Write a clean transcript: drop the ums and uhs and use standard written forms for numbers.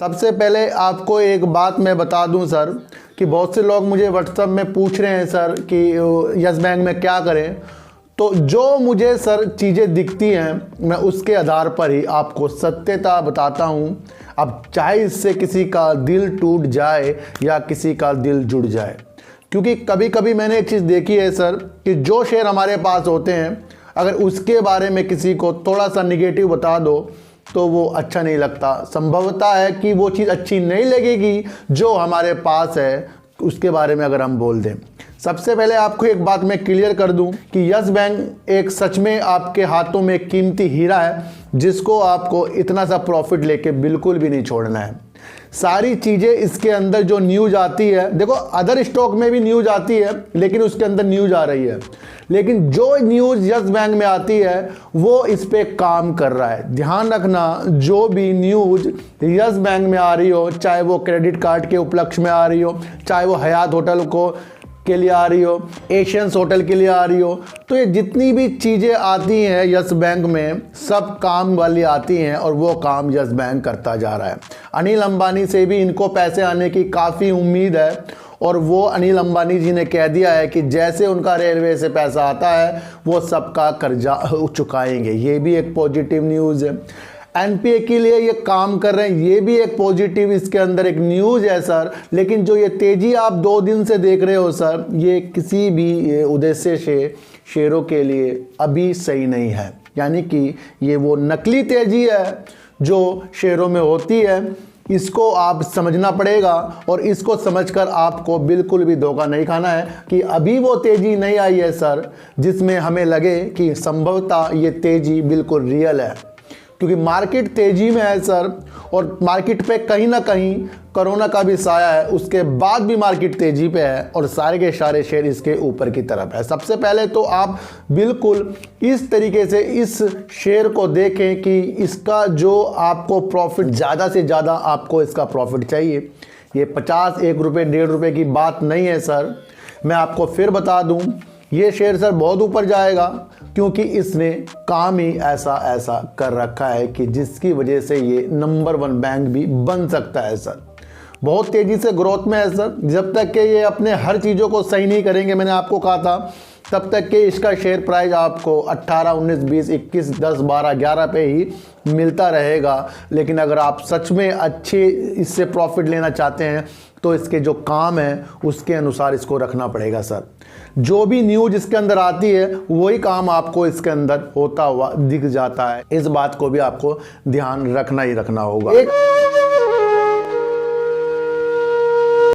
सबसे पहले आपको एक बात मैं बता दूं सर कि बहुत से लोग मुझे व्हाट्सएप में पूछ रहे हैं सर कि यस बैंक में क्या करें। तो जो मुझे सर चीज़ें दिखती हैं मैं उसके आधार पर ही आपको सत्यता बताता हूं। अब चाहे इससे किसी का दिल टूट जाए या किसी का दिल जुड़ जाए, क्योंकि कभी कभी मैंने एक चीज़ देखी है सर कि जो शेयर हमारे पास होते हैं अगर उसके बारे में किसी को थोड़ा सा निगेटिव बता दो तो वो अच्छा नहीं लगता। संभवतः है कि वो चीज़ अच्छी नहीं लगेगी जो हमारे पास है उसके बारे में अगर हम बोल दें। सबसे पहले आपको एक बात मैं क्लियर कर दूं कि यस बैंक एक सच में आपके हाथों में एक कीमती हीरा है जिसको आपको इतना सा प्रॉफिट लेके बिल्कुल भी नहीं छोड़ना है। सारी चीज़ें इसके अंदर जो न्यूज़ आती है, देखो अदर स्टॉक में भी न्यूज़ आती है लेकिन उसके अंदर न्यूज़ आ रही है, लेकिन जो न्यूज़ यस बैंक में आती है वो इस पे काम कर रहा है। ध्यान रखना, जो भी न्यूज़ यस बैंक में आ रही हो, चाहे वो क्रेडिट कार्ड के उपलक्ष्य में आ रही हो, चाहे वो हयात होटल को के लिए आ रही हो, एशियंस होटल के लिए आ रही हो, तो ये जितनी भी चीज़ें आती हैं यस बैंक में सब काम वाली आती हैं और वो काम यस बैंक करता जा रहा है। अनिल अंबानी से भी इनको पैसे आने की काफ़ी उम्मीद है और वो अनिल अंबानी जी ने कह दिया है कि जैसे उनका रेलवे से पैसा आता है वो सबका कर्जा चुकाएंगे। ये भी एक पॉजिटिव न्यूज़ है। एनपीए के लिए ये काम कर रहे हैं, ये भी एक पॉजिटिव इसके अंदर एक न्यूज़ है सर। लेकिन जो ये तेज़ी आप 2 दिन से देख रहे हो सर, ये किसी भी उद्देश्य से शेयरों के लिए अभी सही नहीं है। यानी कि ये वो नकली तेज़ी है जो शेयरों में होती है, इसको आप समझना पड़ेगा और इसको समझकर आपको बिल्कुल भी धोखा नहीं खाना है कि अभी वो तेज़ी नहीं आई है सर जिसमें हमें लगे कि संभवतः ये तेज़ी बिल्कुल रियल है, क्योंकि मार्केट तेज़ी में है सर और मार्केट पे कहीं ना कहीं कोरोना का भी साया है, उसके बाद भी मार्केट तेज़ी पे है और सारे के सारे शेयर इसके ऊपर की तरफ है। सबसे पहले तो आप बिल्कुल इस तरीके से इस शेयर को देखें कि इसका जो आपको प्रॉफिट ज़्यादा से ज़्यादा आपको इसका प्रॉफिट चाहिए। ये 50, 1 रुपये, 1.5 रुपये की बात नहीं है सर। मैं आपको फिर बता दूँ, ये शेयर सर बहुत ऊपर जाएगा क्योंकि इसने काम ही ऐसा कर रखा है कि जिसकी वजह से ये नंबर 1 बैंक भी बन सकता है सर। बहुत तेज़ी से ग्रोथ में है सर। जब तक कि ये अपने हर चीज़ों को सही नहीं करेंगे, मैंने आपको कहा था, तब तक कि इसका शेयर प्राइस आपको 18, 19, 20, 21, 10, 12, 11 पे ही मिलता रहेगा। लेकिन अगर आप सच में अच्छे इससे प्रॉफिट लेना चाहते हैं तो इसके जो काम है उसके अनुसार इसको रखना पड़ेगा सर। जो भी न्यूज़ इसके अंदर आती है वही काम आपको इसके अंदर होता हुआ दिख जाता है। इस बात को भी आपको ध्यान रखना ही रखना होगा।